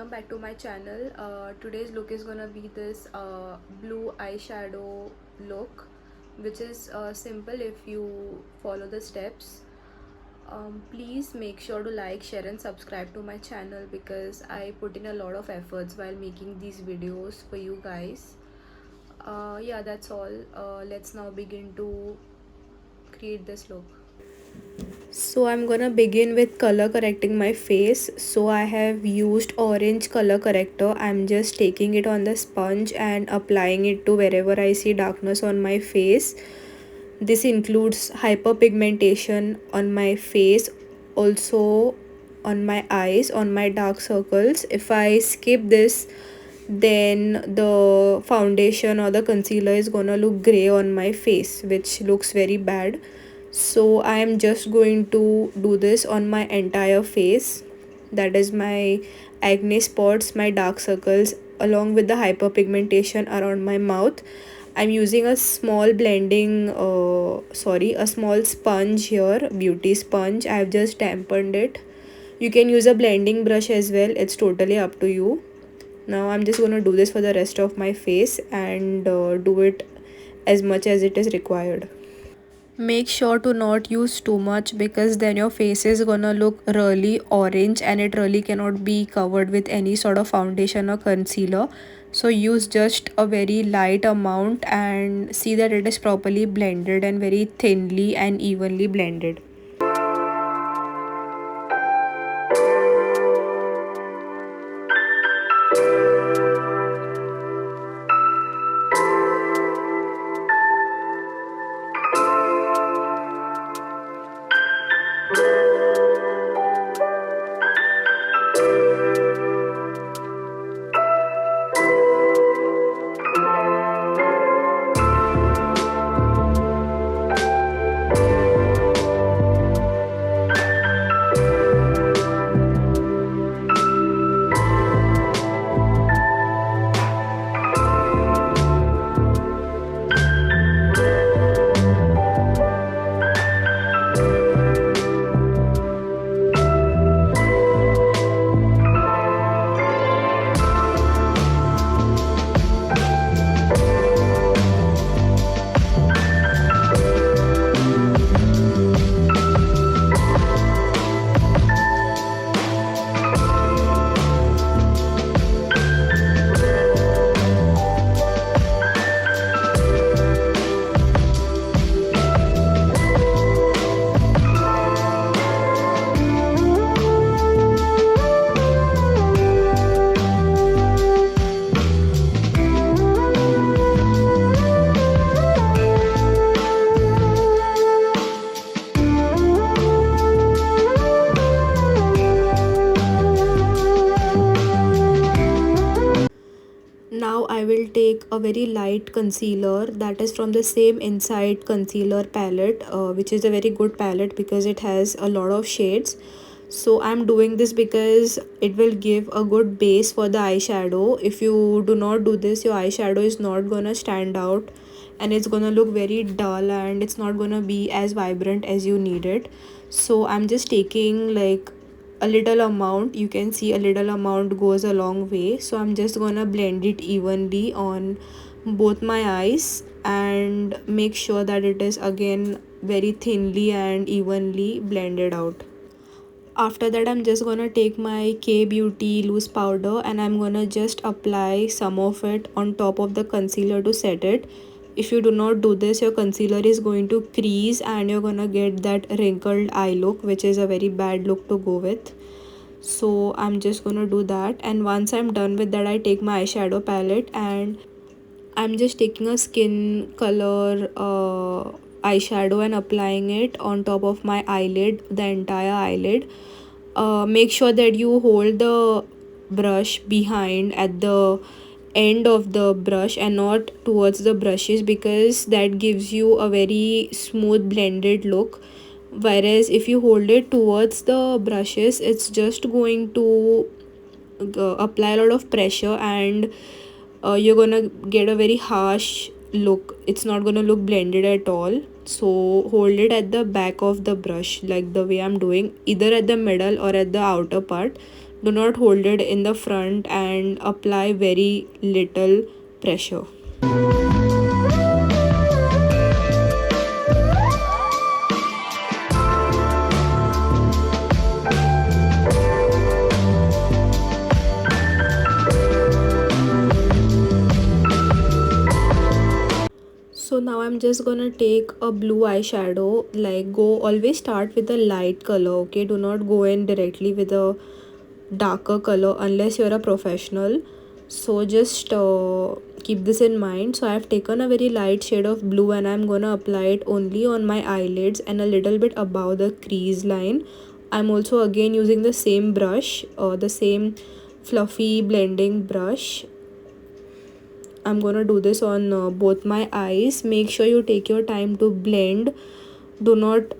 welcome back to my channel. Today's look is gonna be this blue eyeshadow look, which is simple if you follow the steps. Please make sure to like, share and subscribe to my channel because I put in a lot of efforts while making these videos for you guys. Yeah, that's all. Let's now begin to create this look. So I'm gonna begin with color correcting my face. So I have used orange color corrector. I'm just taking it on the sponge and applying it to wherever I see darkness on my face. This includes hyperpigmentation on my face, also on my eyes, on my dark circles. If I skip this, then the foundation or the concealer is gonna look gray on my face, which looks very bad. So I am just going to do this on my entire face, that is my acne spots, my dark circles, along with the hyperpigmentation around my mouth. I'm using a small a small sponge here, beauty sponge. I've just dampened it. You can use a blending brush as well, it's totally up to you. Now I'm just going to do this for the rest of my face and do it as much as it is required. Make sure to not use too much because then your face is gonna look really orange and it really cannot be covered with any sort of foundation or concealer. So use just a very light amount and see that it is properly blended and very thinly and evenly blended. Now I will take a very light concealer that is from the same Inside concealer palette, which is a very good palette because it has a lot of shades. So I'm doing this because it will give a good base for the eyeshadow. If you do not do this, your eyeshadow is not gonna stand out and it's gonna look very dull and it's not gonna be as vibrant as you need it. So I'm just taking like a little amount. You can see a little amount goes a long way. So I'm just gonna blend it evenly on both my eyes and make sure that it is again very thinly and evenly blended out. After that, I'm just gonna take my K Beauty loose powder and I'm gonna just apply some of it on top of the concealer to set it. If you do not do this, your concealer is going to crease and you're gonna get that wrinkled eye look, which is a very bad look to go with. So I'm just gonna do that, and once I'm done with that, I take my eyeshadow palette and I'm just taking a skin color eyeshadow and applying it on top of my eyelid, the entire eyelid. Make sure that you hold the brush behind at the end of the brush and not towards the brushes because that gives you a very smooth blended look, whereas if you hold it towards the brushes, it's just going to apply a lot of pressure and you're gonna get a very harsh look. It's not gonna look blended at all. So hold it at the back of the brush like the way I'm doing, either at the middle or at the outer part. Do not hold it in the front and apply very little pressure. So now I'm just gonna take a blue eyeshadow. Like, go always start with a light color, okay? Do not go in directly with a darker color unless you're a professional. So just keep this in mind. So I've taken a very light shade of blue and I'm gonna apply it only on my eyelids and a little bit above the crease line. I'm also again using the same brush, the same fluffy blending brush. I'm gonna do this on both my eyes. Make sure you take your time to blend. Do not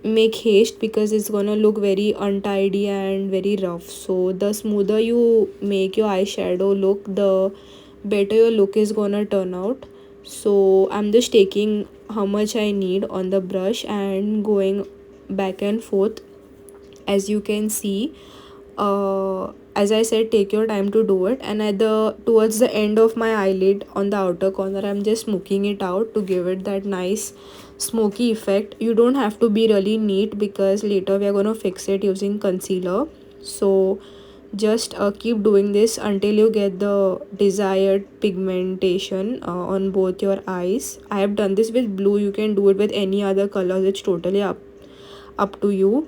make haste because it's gonna look very untidy and very rough. So the smoother you make your eyeshadow look, the better your look is gonna turn out. So I'm just taking how much I need on the brush and going back and forth. As you can see, as I said, take your time to do it. And at the towards the end of my eyelid on the outer corner, I'm just smoking it out to give it that nice smoky effect. You don't have to be really neat because later we are going to fix it using concealer. So just keep doing this until you get the desired pigmentation on both your eyes. I have done this with blue. You can do it with any other colors. It's totally up to you.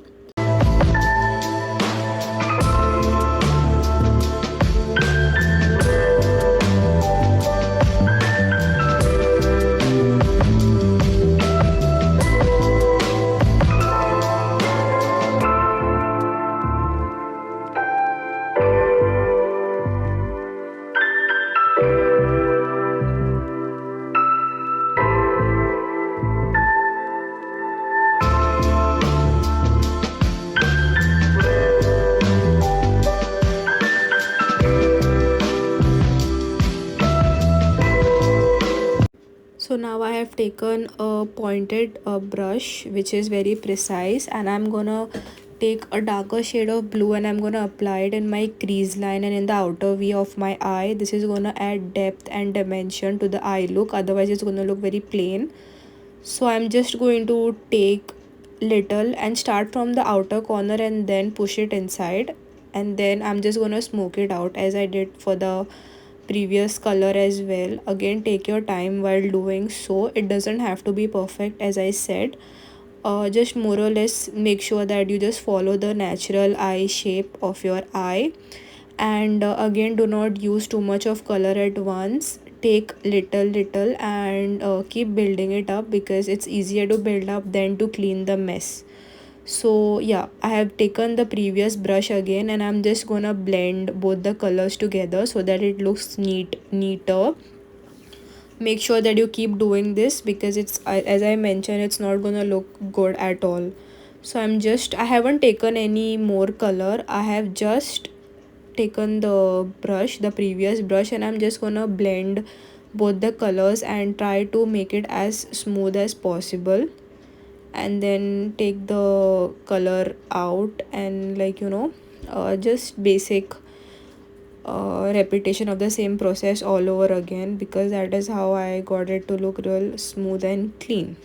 So now I have taken a pointed brush which is very precise, and I'm gonna take a darker shade of blue and I'm gonna apply it in my crease line and in the outer V of my eye. This is gonna add depth and dimension to the eye look, otherwise it's gonna look very plain. So I'm just going to take little and start from the outer corner and then push it inside, and then I'm just gonna smoke it out as I did for the previous color as well. Again, take your time while doing so. It doesn't have to be perfect, as I said. Just more or less make sure that you just follow the natural eye shape of your eye. And again, do not use too much of color at once. Take little and keep building it up because it's easier to build up than to clean the mess. So yeah, I have taken the previous brush again and I'm just gonna blend both the colors together so that it looks neater. Make sure that you keep doing this because it's, as I mentioned, it's not gonna look good at all. So I haven't taken any more color. I have just taken the brush, the previous brush, and I'm just gonna blend both the colors and try to make it as smooth as possible, and then take the color out and just basic repetition of the same process all over again because that is how I got it to look real smooth and clean.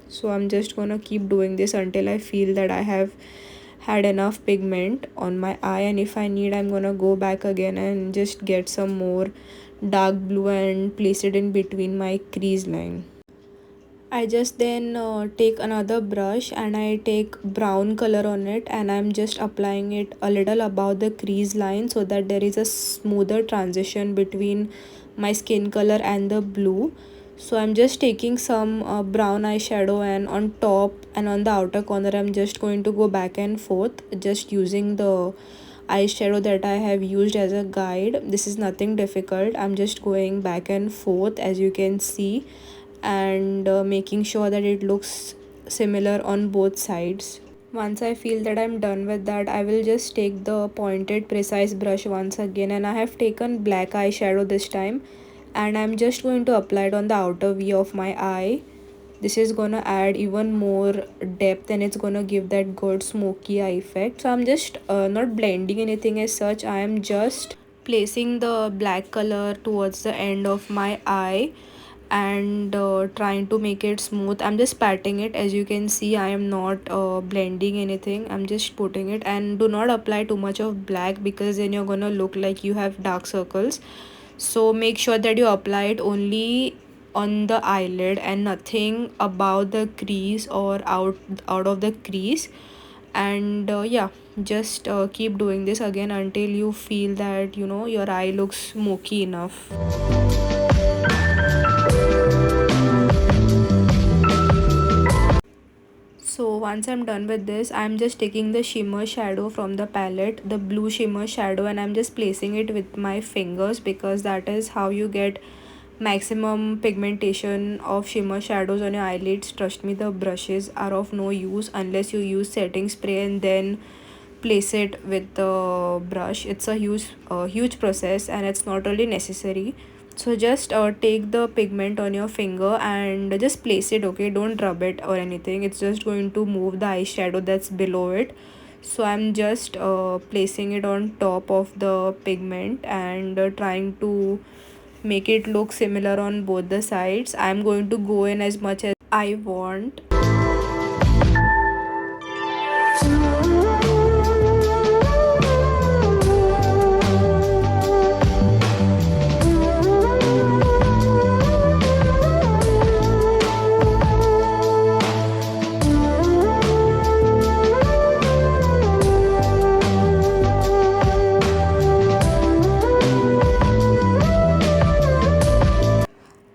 So I'm just gonna keep doing this until I feel that I have had enough pigment on my eye, and if I need, I'm gonna go back again and just get some more dark blue and place it in between my crease line. I just then take another brush and I take brown color on it and I'm just applying it a little above the crease line so that there is a smoother transition between my skin color and the blue. So I'm just taking some brown eyeshadow, and on top and on the outer corner I'm just going to go back and forth just using the eyeshadow that I have used as a guide. This is nothing difficult. I'm just going back and forth, as you can see, and making sure that it looks similar on both sides. Once I feel that I'm done with that, I will just take the pointed precise brush once again, and I have taken black eyeshadow this time, and I'm just going to apply it on the outer V of my eye This is gonna add even more depth and it's gonna give that good smoky eye effect. So I'm just not blending anything as such. I am just placing the black color towards the end of my eye and trying to make it smooth. I'm just patting it. As you can see, I am not blending anything. I'm just putting it. And do not apply too much of black because then you're gonna look like you have dark circles. So make sure that you apply it only on the eyelid and nothing above the crease or out of the crease. And yeah, just keep doing this again until you feel that your eye looks smoky enough. So once I'm done with this, I'm just taking the shimmer shadow from the palette, the blue shimmer shadow, and I'm just placing it with my fingers because that is how you get maximum pigmentation of shimmer shadows on your eyelids. Trust me, the brushes are of no use unless you use setting spray and then place it with the brush. It's a huge process and it's not really necessary. So just take the pigment on your finger and just place it. Okay, don't rub it or anything. It's just going to move the eyeshadow that's below it. So I'm just placing it on top of the pigment and trying to make it look similar on both the sides. I'm going to go in as much as I want.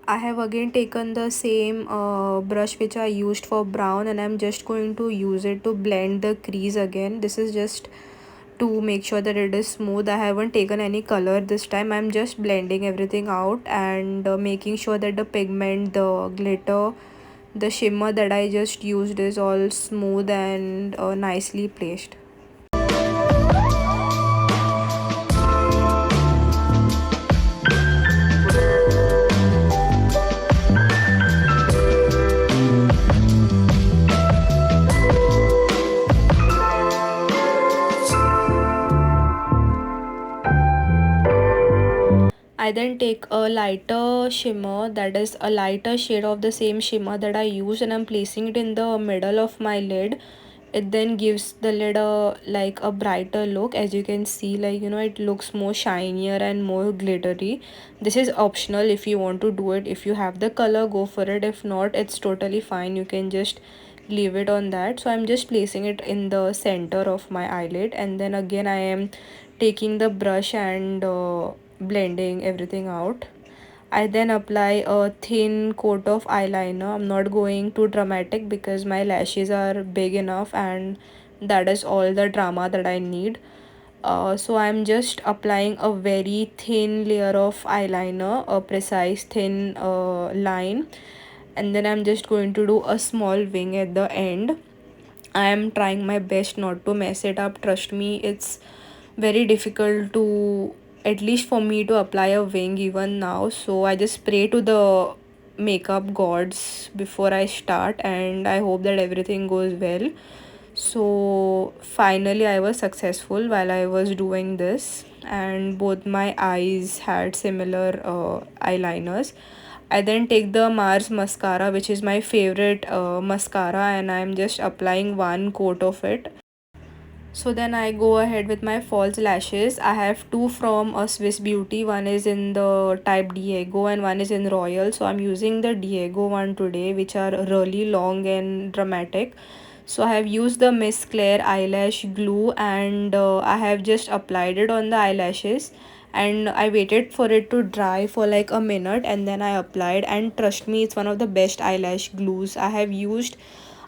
I have again taken the same brush which I used for brown and I'm just going to use it to blend the crease again. This is just to make sure that it is smooth. I haven't taken any color this time. I'm just blending everything out and making sure that the pigment, the glitter, the shimmer that I just used is all smooth and nicely placed. I then take a lighter shimmer, that is a lighter shade of the same shimmer that I used, and I'm placing it in the middle of my lid. It then gives the lid a brighter look. As you can see, it looks more shinier and more glittery. This is optional if you want to do it. If you have the color, go for it. If not, it's totally fine. You can just leave it on that. So I'm just placing it in the center of my eyelid, and then again I am taking the brush and blending everything out. I then apply a thin coat of eyeliner. I'm not going too dramatic because my lashes are big enough and that is all the drama that I need. So I'm just applying a very thin layer of eyeliner, a precise thin line, and then I'm just going to do a small wing at the end. I am trying my best not to mess it up. Trust me, it's very difficult to, at least for me, to apply a wing even now. So I just pray to the makeup gods before I start and I hope that everything goes well. So finally I was successful while I was doing this and both my eyes had similar eyeliners. I then take the Mars mascara, which is my favorite mascara, and I'm just applying one coat of it. So then I go ahead with my false lashes. I have two from a Swiss Beauty. One is in the type Diego and one is in Royal. So I'm using the Diego one today, which are really long and dramatic. So I have used the Miss Claire eyelash glue and I have just applied it on the eyelashes and I waited for it to dry for like a minute and then I applied, and trust me, it's one of the best eyelash glues. I have used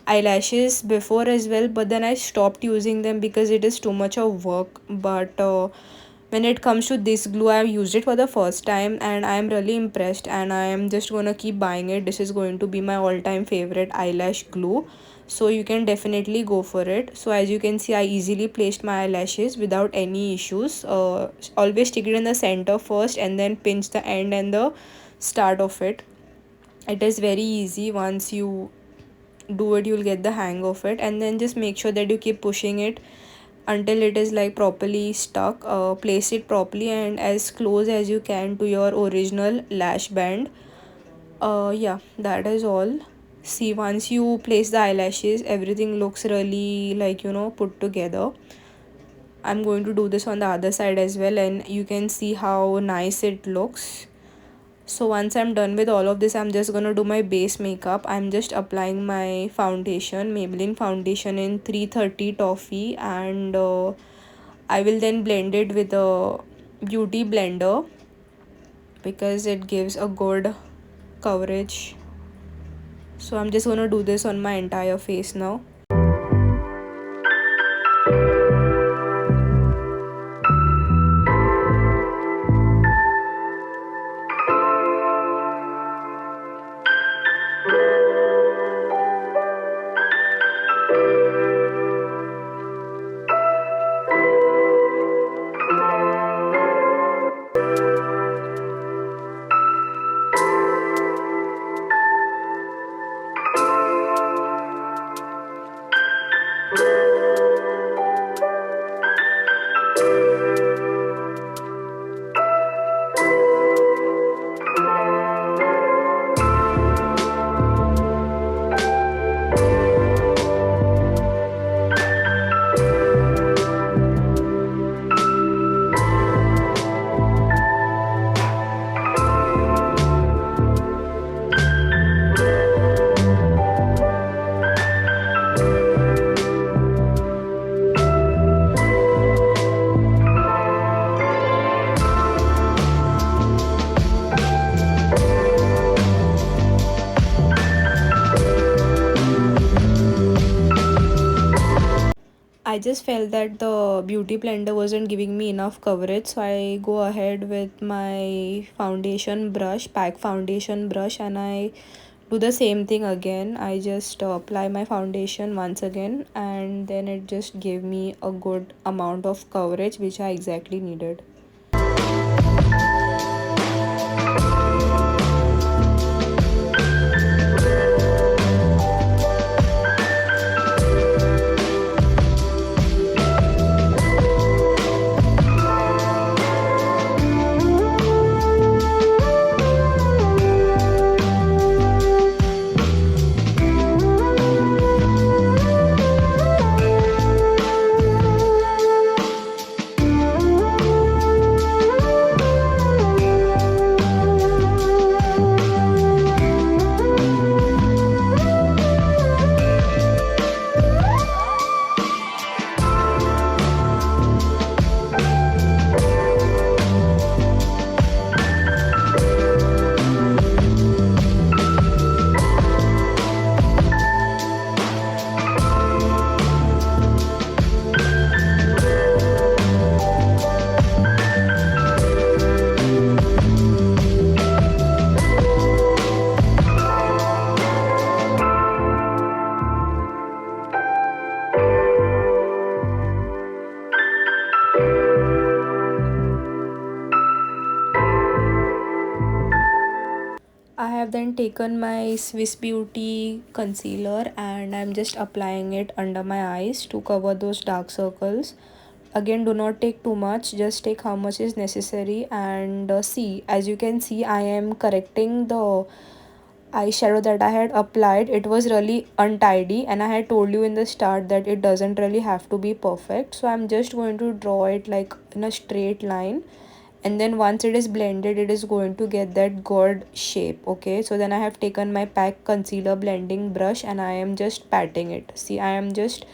eyelashes before as well, but then I stopped using them because it is too much of work. But when it comes to this glue, I have used it for the first time and I am really impressed and I am just gonna keep buying it. This is going to be my all-time favorite eyelash glue, so you can definitely go for it. So as you can see, I easily placed my eyelashes without any issues. Always stick it in the center first and then pinch the end and the start of it. It is very easy. Once you do it, you'll get the hang of it, and then just make sure that you keep pushing it until it is like properly stuck. Place it properly and as close as you can to your original lash band. Yeah, that is all. See, once you place the eyelashes, everything looks really like, put together. I'm going to do this on the other side as well, and you can see how nice it looks. So once I'm done with all of this, I'm just gonna do my base makeup. I'm just applying my foundation, Maybelline foundation in 330 Toffee, and I will then blend it with a beauty blender because it gives a good coverage. So I'm just gonna do this on my entire face now. I just felt that the beauty blender wasn't giving me enough coverage, so I go ahead with my foundation brush, pack foundation brush, and I do the same thing again. I just apply my foundation once again, and then it just gave me a good amount of coverage which I exactly needed. I have then taken my Swiss Beauty concealer and I'm just applying it under my eyes to cover those dark circles. Again, do not take too much, just take how much is necessary. And see, as you can see, I am correcting the eyeshadow that I had applied. It was really untidy, and I had told you in the start that it doesn't really have to be perfect. So I'm just going to draw it like in a straight line, and then once it is blended, it is going to get that good shape. Okay, so then I have taken my pack concealer blending brush and I am just patting it. See, I am just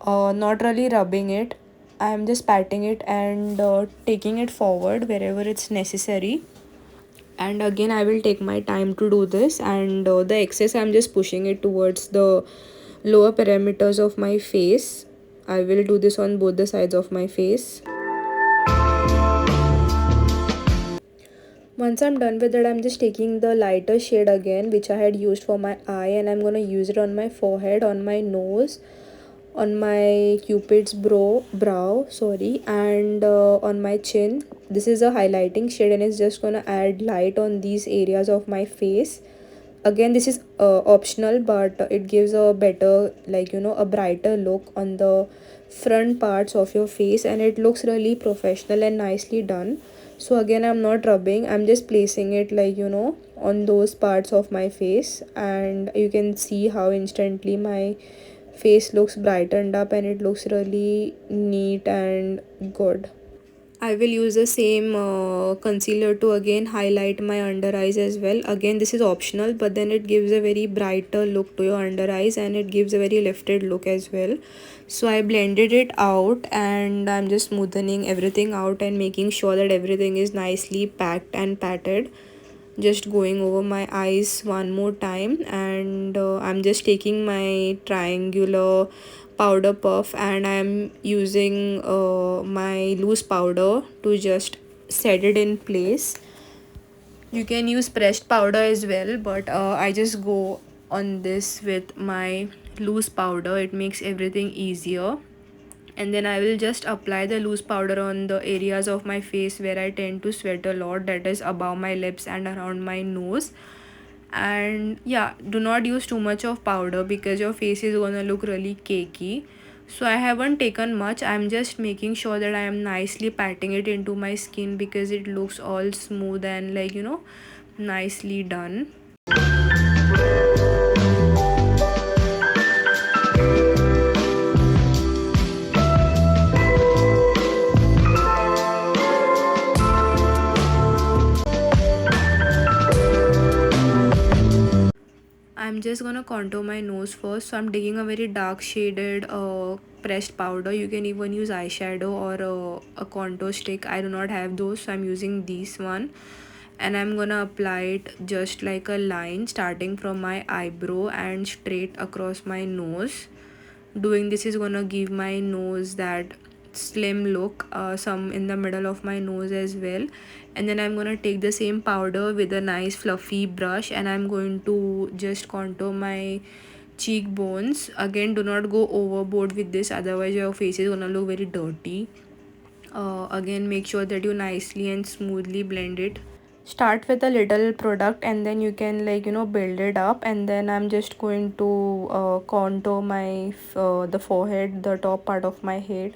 not really rubbing it, I am just patting it and taking it forward wherever it's necessary. And again, I will take my time to do this, and the excess I'm just pushing it towards the lower parameters of my face. I will do this on both the sides of my face. Once I'm done with it, I'm just taking the lighter shade again which I had used for my eye, and I'm gonna use it on my forehead, on my nose, on my cupid's brow, and on my chin. This is a highlighting shade and it's just gonna add light on these areas of my face Again, this is optional, but it gives a better, like, you know, a brighter look on the front parts of your face, and it looks really professional and nicely done. So again, I'm not rubbing, I'm just placing it, like, you know, on those parts of my face, and you can see how instantly my face looks brightened up and it looks really neat and good. I will use the same concealer to again highlight my under eyes as well. Again, this is optional, but then it gives a very brighter look to your under eyes, and it gives a very lifted look as well. So I blended it out, and I'm just smoothing everything out and making sure that everything is nicely packed and patted. Just going over my eyes one more time, and I'm just taking my triangular powder puff, and I'm using my loose powder to just set it in place. You can use pressed powder as well, but I just go on this with my loose powder. It makes everything easier. And then I will just apply the loose powder on the areas of my face where I tend to sweat a lot, that is above my lips and around my nose. And yeah, do not use too much of powder because your face is gonna look really cakey. So I haven't taken much, I'm just making sure that I am nicely patting it into my skin because it looks all smooth and, like, you know, nicely done. I'm just gonna contour my nose first. So I'm taking a very dark shaded pressed powder. You can even use eyeshadow or a contour stick. I do not have those, so I'm using this one. And I'm gonna apply it just like a line starting from my eyebrow and straight across my nose. Doing this is gonna give my nose that slim look, some in the middle of my nose as well. And then I'm gonna take the same powder with a nice fluffy brush, and I'm going to just contour my cheekbones. Again, do not go overboard with this, otherwise your face is gonna look very dirty. Again, make sure that you nicely and smoothly blend it. Start with a little product, and then you can, like, you know, build it up. And then I'm just going to contour my the forehead, the top part of my head,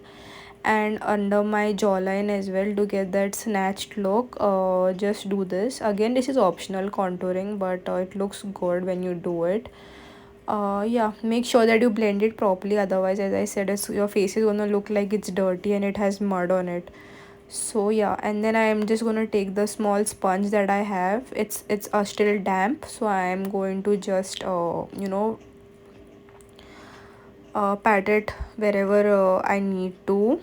and under my jawline as well to get that snatched look. Just do this. Again, this is optional contouring, but it looks good when you do it. Yeah, make sure that you blend it properly, otherwise, as I said, your face is gonna look like it's dirty and it has mud on it. So yeah, and then I am just gonna take the small sponge that I have. It's still damp, so I am going to just you know, pat it wherever I need to.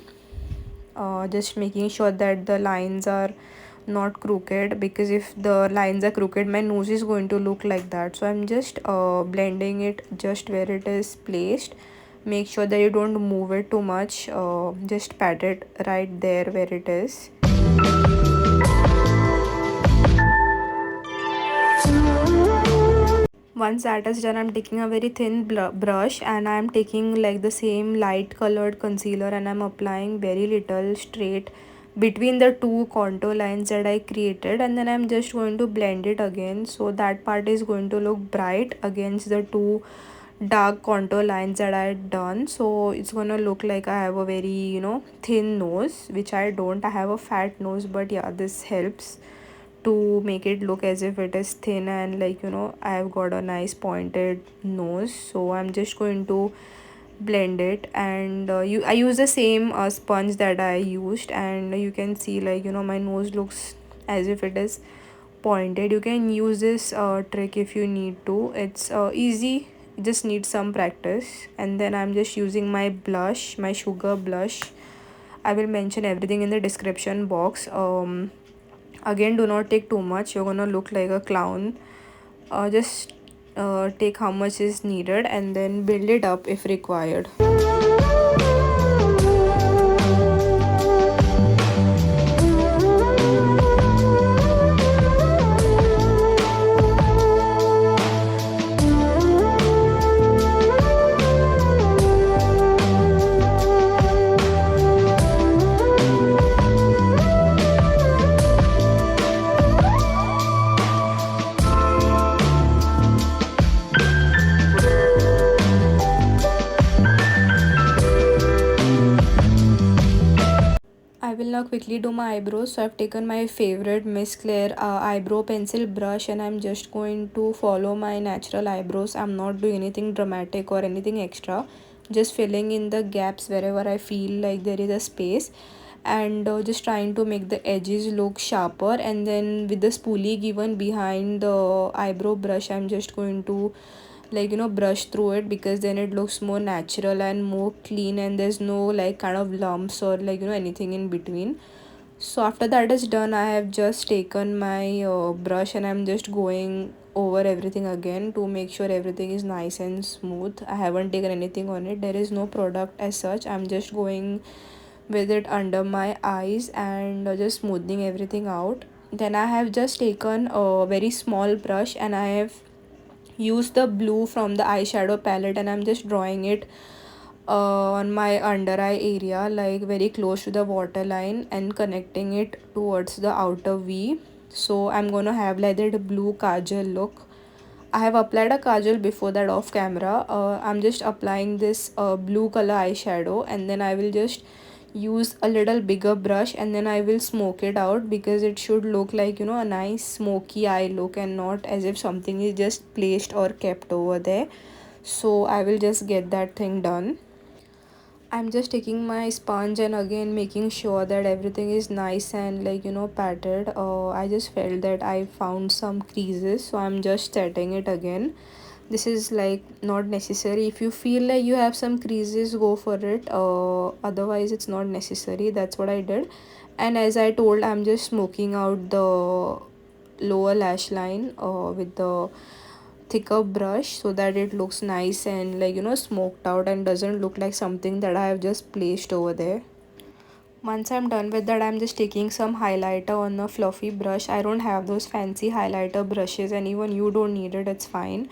Just making sure that the lines are not crooked, because if the lines are crooked, my nose is going to look like that. So I'm just blending it just where it is placed. Make sure that you don't move it too much, just pat it right there where it is. Once that is done, I'm taking a very thin brush, and I'm taking like the same light colored concealer, and I'm applying very little straight between the two contour lines that I created. And then I'm just going to blend it again, so that part is going to look bright against the two dark contour lines that I had done. So it's gonna look like I have a very, you know, thin nose, which I don't. I have a fat nose, but yeah, this helps to make it look as if it is thin, and, like, you know, I've got a nice pointed nose. So I'm just going to blend it, and I use the same sponge that I used, and you can see, like, you know, my nose looks as if it is pointed. You can use this trick if you need to. It's easy, just need some practice. And then I'm just using my blush, my sugar blush. I will mention everything in the description box. Again, do not take too much, you're gonna look like a clown. Just take how much is needed, and then build it up if required. will now quickly do my eyebrows. So I've taken my favorite Miss Claire eyebrow pencil brush, and I'm just going to follow my natural eyebrows. I'm not doing anything dramatic or anything extra, just filling in the gaps wherever I feel like there is a space, and just trying to make the edges look sharper. And then with the spoolie given behind the eyebrow brush, I'm just going to brush through it, because then it looks more natural and more clean, and there's no like kind of lumps or anything in between. So after that is done, I have just taken my brush, and I'm just going over everything again to make sure everything is nice and smooth. I haven't taken anything on it, there is no product as such. I'm just going with it under my eyes and just smoothing everything out. Then I have just taken a very small brush, and I have used the blue from the eyeshadow palette, and I'm just drawing it on my under eye area, like very close to the waterline, and connecting it towards the outer V. So I'm gonna have like that blue kajal look. I have applied a kajal before that off camera. I'm just applying this blue color eyeshadow, and then I will just use a little bigger brush, and then I will smoke it out, because it should look like a nice smoky eye look, and not as if something is just placed or kept over there. So I will just get that thing done. I'm just taking my sponge and again making sure that everything is nice and patted. I just felt that I found some creases, so I'm just setting it again. This is like not necessary. If you feel like you have some creases, go for it. Otherwise it's not necessary. That's what I did. And as I told, I'm just smoking out the lower lash line with the thicker brush, so that it looks nice and smoked out, and doesn't look like something that I have just placed over there. Once I'm done with that, I'm just taking some highlighter on a fluffy brush. I don't have those fancy highlighter brushes, and even you don't need it, it's fine.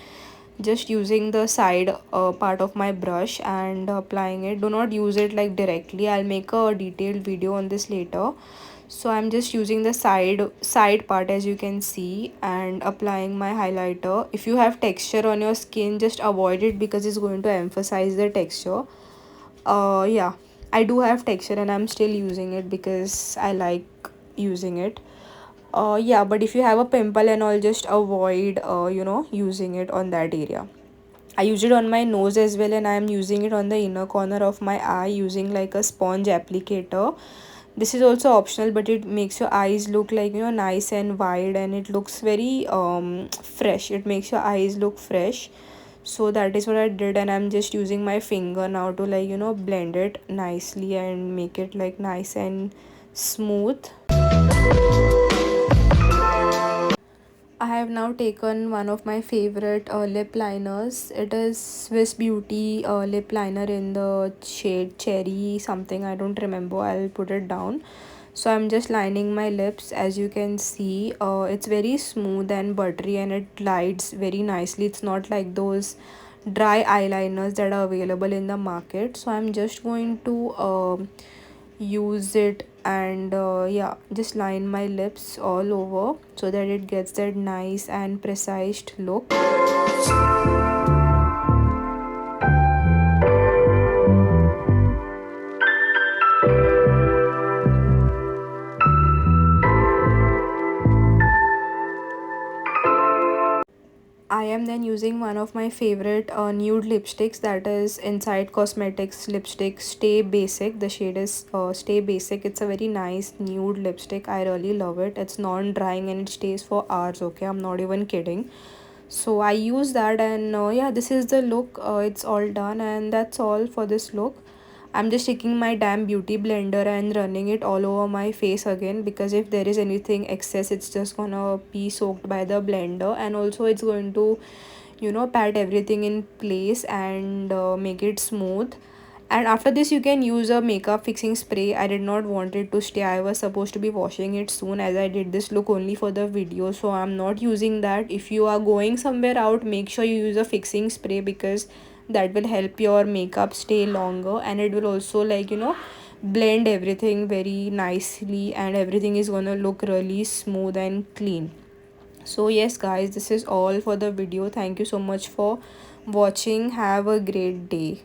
Just using the side part of my brush and applying it. Do not use it like directly. I'll make a detailed video on this later. So I'm just using the side part, as you can see, and applying my highlighter. If you have texture on your skin, just avoid it, because it's going to emphasize the texture. Yeah, I do have texture, and I'm still using it because I like using it. Yeah, but if you have a pimple and all, just avoid using it on that area. I use it on my nose as well, and I am using it on the inner corner of my eye using like a sponge applicator. This is also optional, but it makes your eyes look like nice and wide, and it looks very fresh. It makes your eyes look fresh. So that is what I did, and I'm just using my finger now to blend it nicely and make it like nice and smooth. I have now taken one of my favorite lip liners. It is Swiss Beauty lip liner in the shade Cherry something. I don't remember. I'll put it down. So I'm just lining my lips. As you can see, it's very smooth and buttery, and it glides very nicely. It's not like those dry eyeliners that are available in the market. So I'm just going to use it, and yeah, just line my lips all over so that it gets that nice and precise look. I am then using one of my favorite nude lipsticks, that is Inside Cosmetics lipstick Stay Basic. The shade is Stay Basic. It's a very nice nude lipstick. I really love it. It's non-drying and it stays for hours, okay? I'm not even kidding. So I use that, and yeah, this is the look. It's all done, and that's all for this look. I'm just taking my damn beauty blender and running it all over my face again, because if there is anything excess, it's just gonna be soaked by the blender, and also it's going to pat everything in place and make it smooth. And after this, you can use a makeup fixing spray. I did not want it to stay. I was supposed to be washing it soon, as I did this look only for the video, so I'm not using that. If you are going somewhere out, make sure you use a fixing spray, because that will help your makeup stay longer, and it will also blend everything very nicely, and everything is gonna look really smooth and clean. So yes guys, this is all for the video. Thank you so much for watching. Have a great day.